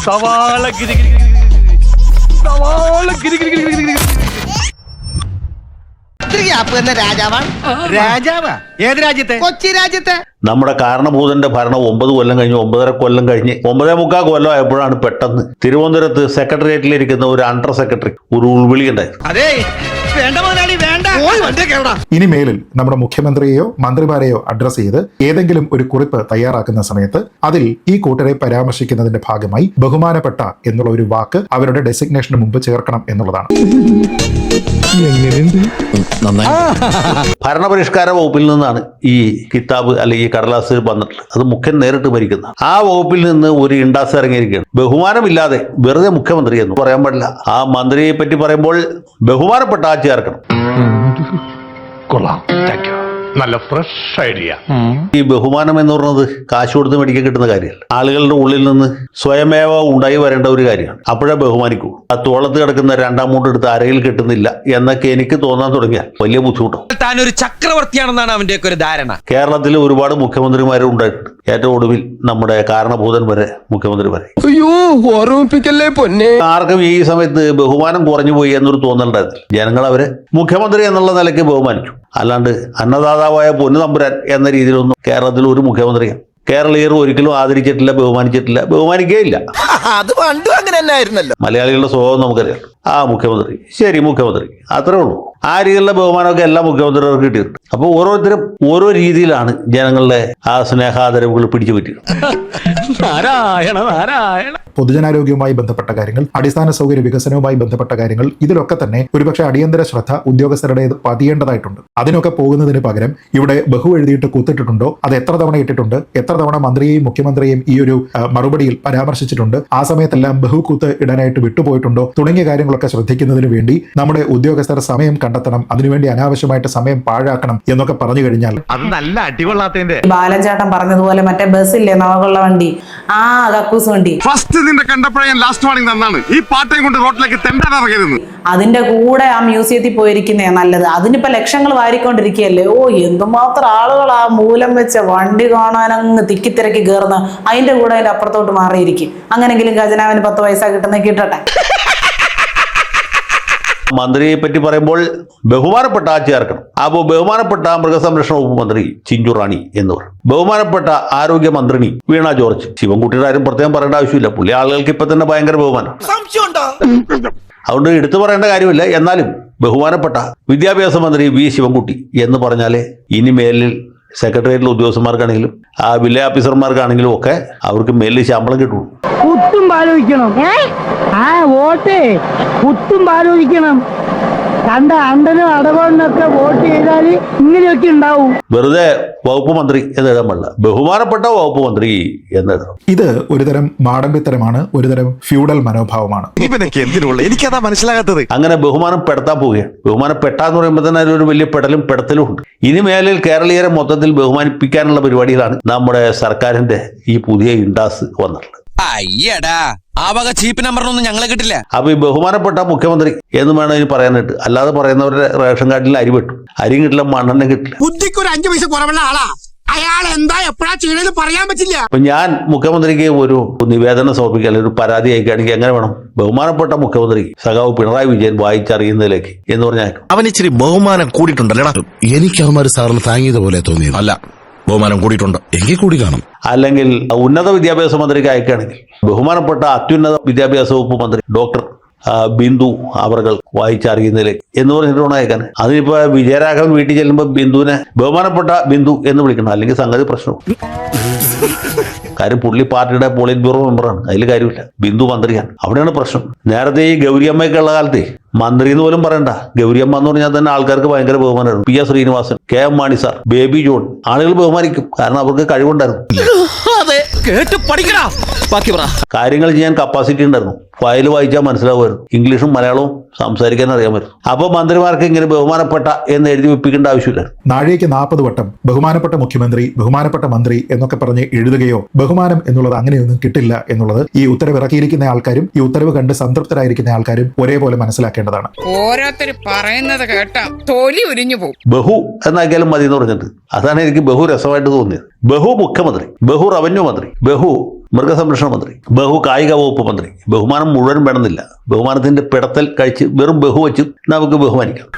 സവാള രാജാവാ ഏത് രാജ്യത്തെ? കൊച്ചി രാജ്യത്തെ. നമ്മുടെ കാരണഭൂതന്റെ ഭരണം 9 കൊല്ലം കഴിഞ്ഞ് 9.5 കൊല്ലം കഴിഞ്ഞ് 9.25 കൊല്ലം ആയപ്പോഴാണ് പെട്ടെന്ന് തിരുവനന്തപുരത്ത് സെക്രട്ടേറിയറ്റിലിരിക്കുന്ന ഒരു അണ്ടർ സെക്രട്ടറി ഒരു ഉൾവിളി ഉണ്ടായിരുന്നു. അതെ വേണ്ട മുതലാളി വേണ്ട. ഇനി മേലിൽ നമ്മുടെ മുഖ്യമന്ത്രിയെയോ മന്ത്രിമാരെയോ അഡ്രസ് ചെയ്ത് ഏതെങ്കിലും ഒരു കുറിപ്പ് തയ്യാറാക്കുന്ന സമയത്ത് അതിൽ ഈ കൂട്ടരെ പരാമർശിക്കുന്നതിന്റെ ഭാഗമായി ബഹുമാനപ്പെട്ട എന്നുള്ള ഒരു വാക്ക് അവരുടെ ഡെസിഗ്നേഷന് മുമ്പ് ചേർക്കണം എന്നുള്ളതാണ്. ഭരണപരിഷ്കാര വകുപ്പിൽ നിന്നാണ് ഈ കിതാബ് അല്ലെങ്കിൽ ഈ കടലാസ് വന്നിട്ടുള്ളത്. അത് മുഖ്യൻ നേരിട്ട് ഭരിക്കുന്ന ആ വകുപ്പിൽ നിന്ന് ഒരു ഇണ്ടാസ് ഇറങ്ങിയിരിക്കുകയാണ്. ബഹുമാനമില്ലാതെ വെറുതെ മുഖ്യമന്ത്രി എന്ന് പറയാൻ പാടില്ല. ആ മന്ത്രിയെ പറ്റി പറയുമ്പോൾ ബഹുമാനപ്പെട്ട ആ ചേർക്കണം. കൊള്ളാം, നല്ല ഫ്രഷ് ഐഡിയ. ഈ ബഹുമാനം എന്ന് പറയുന്നത് കാശ് കൊടുത്ത് മേടിക്കാൻ കിട്ടുന്ന കാര്യമല്ല. ആളുകളുടെ ഉള്ളിൽ നിന്ന് സ്വയമേവ ഉണ്ടായി വരേണ്ട ഒരു കാര്യമാണ്. അപ്പോഴേ ബഹുമാനിക്കൂ. ആ തോളത്ത് കിടക്കുന്ന 2-ാം മൂട്ട് എടുത്ത് അരയിൽ കിട്ടുന്നില്ല എന്നൊക്കെ എനിക്ക് തോന്നാൻ തുടങ്ങിയാൽ വലിയ ബുദ്ധിമുട്ടാണ്. താനൊരു ചക്രവർത്തിയാണെന്നാണ് അവന്റെയൊക്കെ ഒരു ധാരണ. കേരളത്തിൽ ഒരുപാട് മുഖ്യമന്ത്രിമാരും ഉണ്ടായിട്ടുണ്ട്. ഏറ്റവും ഒടുവിൽ നമ്മുടെ കാരണഭൂതൻ വരെ മുഖ്യമന്ത്രി വരെ. അയ്യോ ഓർമ്മിപ്പിക്കല്ലേ പൊന്നെ. ആർക്കും ഈ സമയത്ത് ബഹുമാനം കുറഞ്ഞു പോയി എന്നൊരു തോന്നലുണ്ടായിരുന്നില്ല. ജനങ്ങൾ അവരെ മുഖ്യമന്ത്രി എന്നുള്ള നിലയ്ക്ക് ബഹുമാനിച്ചു. അല്ലാണ്ട് അന്നദാതാവായ പൊന്നു തമ്പുരാൻ എന്ന രീതിയിലൊന്നും കേരളത്തിൽ ഒരു മുഖ്യമന്ത്രിയാണ് കേരളീയർ ഒരിക്കലും ആദരിച്ചിട്ടില്ല, ബഹുമാനിച്ചിട്ടില്ല, ബഹുമാനിക്കുകയില്ല. അത് പണ്ടും അങ്ങനെ തന്നെ ആയിരുന്നല്ലോ. മലയാളികളുടെ സ്വഭാവം നമുക്കറിയാം. ആ മുഖ്യമന്ത്രി ശരി മുഖ്യമന്ത്രി അത്രേ ഉള്ളൂ. ആ രീതിയിലുള്ള ബഹുമാനമൊക്കെ എല്ലാ മുഖ്യമന്ത്രികൾക്ക് കിട്ടിയിട്ടുണ്ട്. അപ്പോൾ ഓരോരുത്തരും ഓരോ രീതിയിലാണ് ജനങ്ങളുടെ ആ സ്നേഹാദരവുകൾ പിടിച്ചു പറ്റിയത്. നാരായണ നാരായണ. പൊതുജനാരോഗ്യവുമായി ബന്ധപ്പെട്ട കാര്യങ്ങൾ, അടിസ്ഥാന സൗകര്യ വികസനവുമായി ബന്ധപ്പെട്ട കാര്യങ്ങൾ, ഇതിലൊക്കെ തന്നെ ഒരുപക്ഷെ അടിയന്തര ശ്രദ്ധ ഉദ്യോഗസ്ഥരുടേത് പതിയേണ്ടതായിട്ടുണ്ട്. അതിനൊക്കെ പോകുന്നതിന് പകരം ഇവിടെ ബഹു എഴുതിയിട്ട് കുത്തിട്ടിട്ടുണ്ടോ, അത് എത്ര തവണ ഇട്ടിട്ടുണ്ട്, എത്ര തവണ മന്ത്രിയെയും മുഖ്യമന്ത്രിയെയും ഈ ഒരു മറുപടിയിൽ പരാമർശിച്ചിട്ടുണ്ട്, ആ സമയത്തെല്ലാം ബഹു കൂത്ത് ഇടാനായിട്ട് വിട്ടുപോയിട്ടുണ്ടോ തുടങ്ങിയ കാര്യങ്ങളൊക്കെ ശ്രദ്ധിക്കുന്നതിന് വേണ്ടി നമ്മുടെ ഉദ്യോഗസ്ഥർ സമയം കണ്ടെത്തണം. അതിനുവേണ്ടി അനാവശ്യമായിട്ട് സമയം പാഴാക്കണം എന്നൊക്കെ പറഞ്ഞു കഴിഞ്ഞാൽ അത് നല്ല അടികൊള്ളാത്തതിന്റെ. ബാലചാട്ടൻ പറഞ്ഞതുപോലെ മറ്റേ ബസ്സില്ലേ നവകുള്ള വണ്ടി, ആ കക്കൂസ് വണ്ടി ഫസ്റ്റ് നിന്റെ കണ്ടപ്പോഴേ ലാസ്റ്റ് വാണിംഗ് തന്നാണ് ഈ പാട്ടയും കൊണ്ട് റോഡിലേക്ക് തെണ്ടാൻ ഇറങ്ങരുത്. അതിന്റെ കൂടെ ആ മ്യൂസിയത്തിൽ പോയിരിക്കുന്നേ നല്ലത്. അതിനിപ്പോ ലക്ഷങ്ങൾ വാരിക്കൊണ്ടിരിക്കുകയല്ലേ. ഓ എന്തുമാത്രം ആളുകൾ ആ മൂലം വെച്ച വണ്ടി കാണാൻ അങ്ങ് തിക്കിത്തിരക്കി കയറുന്ന, അതിന്റെ കൂടെ അതിന്റെ അപ്പുറത്തോട്ട് മാറിയിരിക്കും. അങ്ങനെങ്കിലും ഖജനാവിന് 10 പൈസ കിട്ടുന്ന കിട്ടട്ടെ. മന്ത്രിയെ പറ്റി പറയുമ്പോൾ ബഹുമാനപ്പെട്ട ആ ചേർക്കണം. അപ്പോൾ ബഹുമാനപ്പെട്ട മൃഗസംരക്ഷണ വകുപ്പ് മന്ത്രി ചിഞ്ചു റാണി എന്ന് പറയും. ബഹുമാനപ്പെട്ട ആരോഗ്യ മന്ത്രിണി വീണ ജോർജ്. ശിവൻകുട്ടിയുടെ ആരും പ്രത്യേകം പറയേണ്ട ആവശ്യമില്ല. പുള്ളി ആളുകൾക്ക് ഇപ്പൊ തന്നെ ഭയങ്കര ബഹുമാനം. അതുകൊണ്ട് എടുത്തു പറയേണ്ട കാര്യമില്ല. എന്നാലും ബഹുമാനപ്പെട്ട വിദ്യാഭ്യാസ മന്ത്രി വി ശിവൻകുട്ടി എന്ന് പറഞ്ഞാലേ ഇനി മേലിൽ സെക്രട്ടേറിയറ്റിലെ ഉദ്യോഗസ്ഥന്മാർക്കാണെങ്കിലും ആ വില്ലേജ് ഓഫീസർമാർക്കാണെങ്കിലും ഒക്കെ അവർക്ക് മേലിൽ ശമ്പളം കിട്ടുള്ളൂ. കുത്തും ആലോചിക്കണം. ആ വോട്ടേ കുത്തും ആലോചിക്കണം. കണ്ട അണ്ടനും അടവണ്ണൊക്കെ വോട്ട് ചെയ്താൽ ഇങ്ങനെയൊക്കെ ഉണ്ടാവും. വെറുതെ വകുപ്പ് മന്ത്രി എന്ന് എഴുതാൻ പാടില്ല, ബഹുമാനപ്പെട്ട വകുപ്പ് മന്ത്രി എന്ന് എഴുതണം. ഇത് ഒരുതരം മാടമ്പിത്തരമാണ്, ഒരുതരം ഫ്യൂഡൽ മനോഭാവമാണ്. എനിക്കതാ മനസ്സിലാകാത്തത്. അങ്ങനെ ബഹുമാനപ്പെടുത്താൻ പോവുകയാണ്. ബഹുമാനപ്പെട്ടാന്ന് പറയുമ്പോൾ തന്നെ അതിലൊരു വലിയ പെടലും പെടത്തലും ഉണ്ട്. ഇനി മേലിൽ കേരളീയരെ മൊത്തത്തിൽ ബഹുമാനിപ്പിക്കാനുള്ള പരിപാടിയിലാണ് നമ്മുടെ സർക്കാരിന്റെ ഈ പുതിയ ഇണ്ടാസ് വന്നിട്ടുള്ളത്. അയ്യടാ ആ വക ചീപ്പ് നമ്പറിനൊന്നും ഞങ്ങളെ കിട്ടില്ല. അപ്പൊ ഈ ബഹുമാനപ്പെട്ട മുഖ്യമന്ത്രി എന്ന് വേണം ഇതിന് പറയാനായിട്ട്. അല്ലാതെ പറയുന്നവരുടെ റേഷൻ കാർഡിൽ അരി വെട്ടും, അരിയും കിട്ടില്ല, മണ്ണെണ്ണ കിട്ടില്ല. ബുദ്ധിക്ക് ഒരു 5 പൈസ കുറവുള്ള ആളാ അയാൾ. എന്താ എപ്പോഴാ ചെയ്യണമെന്ന് പറയാൻ പറ്റില്ല. അപ്പൊ ഞാൻ മുഖ്യമന്ത്രിക്ക് ഒരു നിവേദനം സമർപ്പിക്കുക, അല്ലെങ്കിൽ ഒരു പരാതി അയക്കുകയാണെങ്കിൽ എങ്ങനെ വേണം? ബഹുമാനപ്പെട്ട മുഖ്യമന്ത്രി സഖാവ് പിണറായി വിജയൻ വായിച്ചറിയുന്നതിലേക്ക് എന്ന് പറഞ്ഞാൽ അവൻ ഇച്ചിരി ബഹുമാനം കൂടിയിട്ടുണ്ടല്ലോ. എനിക്ക് അവന്മാര് സാറിന് താങ്ങിയത് പോലെ തോന്നിയത് അല്ല. ബഹുമാനം കൂടിയിട്ടുണ്ട്, എങ്കിൽ കൂടി കാണും. അല്ലെങ്കിൽ ഉന്നത വിദ്യാഭ്യാസ മന്ത്രിക്ക് അയക്കുകയാണെങ്കിൽ ബഹുമാനപ്പെട്ട അത്യുന്നത വിദ്യാഭ്യാസ വകുപ്പ് മന്ത്രി ഡോക്ടർ ബിന്ദു അവർ വായിച്ചറിയുന്നതിലേക്ക് എന്ന് പറഞ്ഞിട്ടാണ് അയക്കാൻ. അതിനിപ്പോ വിജയരാഘവൻ വീട്ടിൽ ചെല്ലുമ്പോൾ ബിന്ദുവിനെ ബഹുമാനപ്പെട്ട ബിന്ദു എന്ന് വിളിക്കണം, അല്ലെങ്കിൽ സംഗതി പ്രശ്നവും. കാര്യം പുള്ളി പാർട്ടിയുടെ പോളിറ്റ് ബ്യൂറോ മെമ്പറാണ്, അതിൽ കാര്യമില്ല. ബിന്ദു മന്ത്രിയാണ്, അവിടെയാണ് പ്രശ്നം. നേരത്തെ ഈ ഗൗരിയമ്മയൊക്കെ ഉള്ള കാലത്തെ മന്ത്രി എന്ന് പോലും പറയണ്ട, ഗൗരിയമ്മ എന്ന് പറഞ്ഞാൽ തന്നെ ആൾക്കാർക്ക് ഭയങ്കര ബഹുമാനമായിരുന്നു. P S Srinivasan, K M Mani sir, Baby John, ആളുകൾ ബഹുമാനിക്കും. കാരണം അവർക്ക് കഴിവുണ്ടായിരുന്നു, കാര്യങ്ങൾ ചെയ്യാൻ കപ്പാസിറ്റി ഉണ്ടായിരുന്നു, ഫയൽ വായിച്ചാൽ മനസ്സിലാവുമായിരുന്നു, ഇംഗ്ലീഷും മലയാളവും സംസാരിക്കാൻ അറിയാമായിരുന്നു. അപ്പൊ മന്ത്രിമാർക്ക് ഇങ്ങനെ ബഹുമാനപ്പെട്ട എന്ന് എഴുതി വെപ്പിക്കേണ്ട ആവശ്യമില്ല. നാഴേക്ക് 40 വട്ടം ബഹുമാനപ്പെട്ട മുഖ്യമന്ത്രി, ബഹുമാനപ്പെട്ട മന്ത്രി എന്നൊക്കെ പറഞ്ഞ് എഴുതുകയോ ബഹുമാനം എന്നുള്ളത് അങ്ങനെയൊന്നും കിട്ടില്ല എന്നുള്ളത് ഈ ഉത്തരവ് ഇറക്കിയിരിക്കുന്ന ആൾക്കാരും ഈ ഉത്തരവ് കണ്ട് സംതൃപ്തരായിരിക്കുന്ന ആൾക്കാരും ഒരേപോലെ മനസ്സിലാക്കേണ്ടതാണ്. ഓരോരുത്തർ പറയുന്നത് കേട്ടാ തൊലി ഉരിഞ്ഞു പോകും. ബഹു എന്നാക്കിയാലും മതി എന്ന് പറഞ്ഞിട്ട് അതാണ് എനിക്ക് ബഹു രസമായിട്ട് തോന്നിയത്. ബഹു മുഖ്യമന്ത്രി, ബഹു റവന്യൂ മന്ത്രി, ബഹു മൃഗസംരക്ഷണ മന്ത്രി, കായിക വകുപ്പ് മന്ത്രി. ബഹുമാനം മുഴുവൻ വേണമെന്നില്ല. ബഹുമാനത്തിന്റെ പിടത്തൽ കഴിച്ച് വെറും ബഹു വെച്ച് നമുക്ക് ബഹുമാനിക്കാം.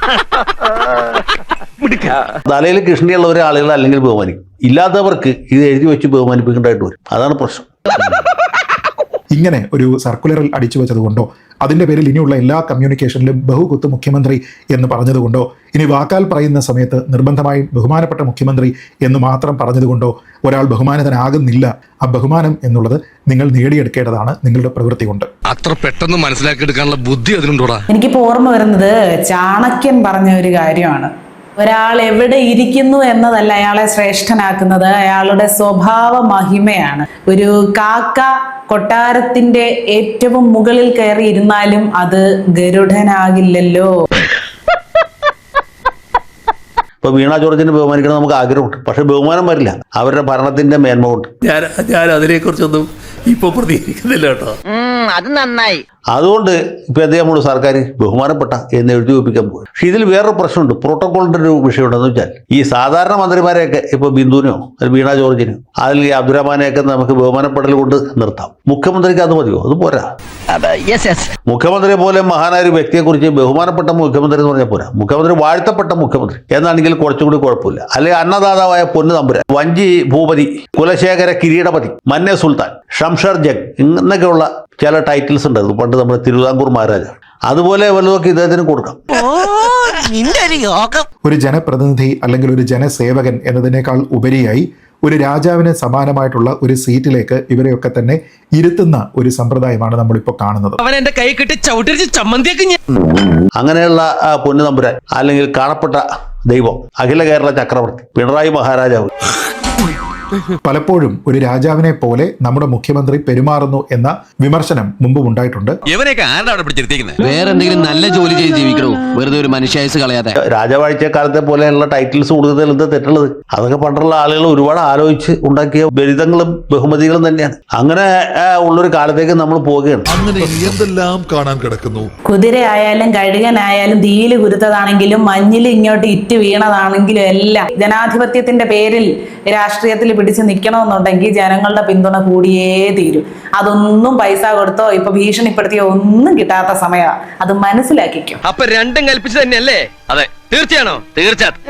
തലയിൽ കൃഷ്ണിയുള്ളവരെ ആളുകൾ അല്ലെങ്കിൽ ബഹുമാനിക്കും. ഇല്ലാത്തവർക്ക് ഇത് എഴുതി വെച്ച് ബഹുമാനിപ്പിക്കേണ്ടതായിട്ട് വരും. അതാണ് പ്രശ്നം. ഇങ്ങനെ ഒരു സർക്കുലറിൽ അടിച്ചു വെച്ചതുകൊണ്ടോ അതിൻ്റെ പേരിൽ ഇനിയുള്ള എല്ലാ കമ്മ്യൂണിക്കേഷനിലും ബഹുകുത്ത് മുഖ്യമന്ത്രി എന്ന് പറഞ്ഞതുകൊണ്ടോ ഇനി വാക്കാൽ പറയുന്ന സമയത്ത് നിർബന്ധമായും ബഹുമാനപ്പെട്ട മുഖ്യമന്ത്രി എന്ന് മാത്രം പറഞ്ഞതുകൊണ്ടോ ഒരാൾ ബഹുമാനിതനാകുന്നില്ല. ആ ബഹുമാനം എന്നുള്ളത് നിങ്ങൾ നേടിയെടുക്കേണ്ടതാണ് നിങ്ങളുടെ പ്രവൃത്തി കൊണ്ട്. അത്ര പെട്ടെന്ന് മനസ്സിലാക്കിയെടുക്കാനുള്ള ബുദ്ധി അതിനുണ്ടോടാ? എനിക്കിപ്പോൾ ഓർമ്മ വരുന്നത് ചാണക്യൻ പറഞ്ഞ ഒരു കാര്യമാണ്. ഒരാൾ എവിടെ ഇരിക്കുന്നു എന്നതല്ല അയാളെ ശ്രേഷ്ഠനാക്കുന്നത്, അയാളുടെ സ്വഭാവ മഹിമയാണ്. ഒരു കാക്ക കൊട്ടാരത്തിന്റെ ഏറ്റവും മുകളിൽ കയറി ഇരുന്നാലും അത് ഗരുഡനാകില്ലല്ലോ. ഇപ്പൊ വീണ ജോർജിനെ ബഹുമാനിക്കണം നമുക്ക് ആഗ്രഹമുണ്ട്. പക്ഷെ ബഹുമാനം വരില്ല, അവരുടെ ഭരണത്തിന്റെ മേന്മ കൊണ്ട്. ഞാൻ അതിനെക്കുറിച്ചൊന്നും ഇപ്പൊ പ്രതികരിക്കുന്നില്ല കേട്ടോ. അത് നന്നായി. അതുകൊണ്ട് ഇപ്പൊ അദ്ദേഹം സർക്കാർ ബഹുമാനപ്പെട്ട എന്ന് എഴുതി വെപ്പിക്കാൻ പോകും. പക്ഷെ ഇതിൽ വേറൊരു പ്രശ്നമുണ്ട്, പ്രോട്ടോകോളിന്റെ ഒരു വിഷയം ഉണ്ടെന്ന് വെച്ചാൽ ഈ സാധാരണ മന്ത്രിമാരെയൊക്കെ ഇപ്പൊ ബിന്ദുവിനോ വീണ ജോർജിനോ അതിൽ അബ്ദുറഹ്മാനെയൊക്കെ നമുക്ക് ബഹുമാനപ്പെടൽ കൊണ്ട് നിർത്താം. മുഖ്യമന്ത്രിക്ക് അത് മതിയോ? അത് പോരാ. മുഖ്യമന്ത്രിയെ പോലെ മഹാനായ ഒരു വ്യക്തിയെ കുറിച്ച് ബഹുമാനപ്പെട്ട മുഖ്യമന്ത്രി എന്ന് പറഞ്ഞാൽ പോരാ. മുഖ്യമന്ത്രി വാഴ്ത്തപ്പെട്ട മുഖ്യമന്ത്രി എന്നാണെങ്കിൽ കുറച്ചുകൂടി കുഴപ്പമില്ല. അല്ലെങ്കിൽ അന്നദാതാവായ പൊന്നു തമ്പുരാൻ, വഞ്ചി ഭൂപതി, കുലശേഖര കിരീടപതി, മന്നെ സുൽത്താൻ, ഷംഷർ ജഗ് എന്നൊക്കെയുള്ള ചില ടൈറ്റിൽസ് ഉണ്ടായിരുന്നു പണ്ട് നമ്മുടെ തിരുവിതാംകൂർ മഹാരാജാണ്. അതുപോലെ വല്ലതൊക്കെ ഇദ്ദേഹത്തിന് കൊടുക്കാം. ഒരു ജനപ്രതിനിധി അല്ലെങ്കിൽ ഒരു ജനസേവകൻ എന്നതിനേക്കാൾ ഉപരിയായി ഒരു രാജാവിന് സമാനമായിട്ടുള്ള ഒരു സീറ്റിലേക്ക് ഇവരെയൊക്കെ തന്നെ ഇരുത്തുന്ന ഒരു സമ്പ്രദായമാണ് നമ്മളിപ്പോൾ കാണുന്നത്. അങ്ങനെയുള്ള പൊന്നു തമ്പുരാൻ അല്ലെങ്കിൽ കാണപ്പെട്ട ദൈവം, അഖില കേരള ചക്രവർത്തി പിണറായി മഹാരാജാവ് പലപ്പോഴും ഒരു രാജാവിനെ പോലെ നമ്മുടെ മുഖ്യമന്ത്രി പെരുമാറുന്നു എന്ന വിമർശനം മുമ്പും ഉണ്ടായിട്ടുണ്ട്. വേറെ എന്തെങ്കിലും നല്ല ജോലി ചെയ്ത് ജീവിക്കണോ, വെറുതെ ഒരു മനുഷ്യായുസ് കളയാതെ. രാജവാഴ്ച കാലത്തെ പോലെയുള്ള ടൈറ്റിൽസ് കൊടുക്കുന്നതിൽ എന്താ തെറ്റുള്ളത്? അതൊക്കെ പണ്ടുള്ള ആളുകൾ ഒരുപാട് ആലോചിച്ച് ഉണ്ടാക്കിയ ബലിതങ്ങളും ബഹുമതികളും തന്നെയാണ്. അങ്ങനെ ഉള്ളൊരു കാലത്തേക്ക് നമ്മൾ പോവുകയാണ്. അങ്ങനെ എന്തെല്ലാം കാണാൻ കിടക്കുന്നു. കുതിരയായാലും കഴുകനായാലും തീയിൽ കുരുത്തതാണെങ്കിലും മഞ്ഞിൽ ഇങ്ങോട്ട് ഇറ്റ് വീണതാണെങ്കിലും എല്ലാം ജനാധിപത്യത്തിന്റെ പേരിൽ രാഷ്ട്രീയത്തിൽ പിടിച്ച് നിൽക്കണമെന്നുണ്ടെങ്കിൽ ജനങ്ങളുടെ പിന്തുണ കൂടിയേ തീരും. അതൊന്നും പൈസ കൊടുത്തോ ഇപ്പൊ ഭീഷണിപ്പെടുത്തിയോ ഒന്നും കിട്ടാത്ത സമയമാണ്. അത് മനസ്സിലാക്കിക്കും. അപ്പൊ രണ്ടും കൽപ്പിച്ചു തന്നെയല്ലേ? അതെ, തീർച്ചയാണോ? തീർച്ചയായിട്ടും.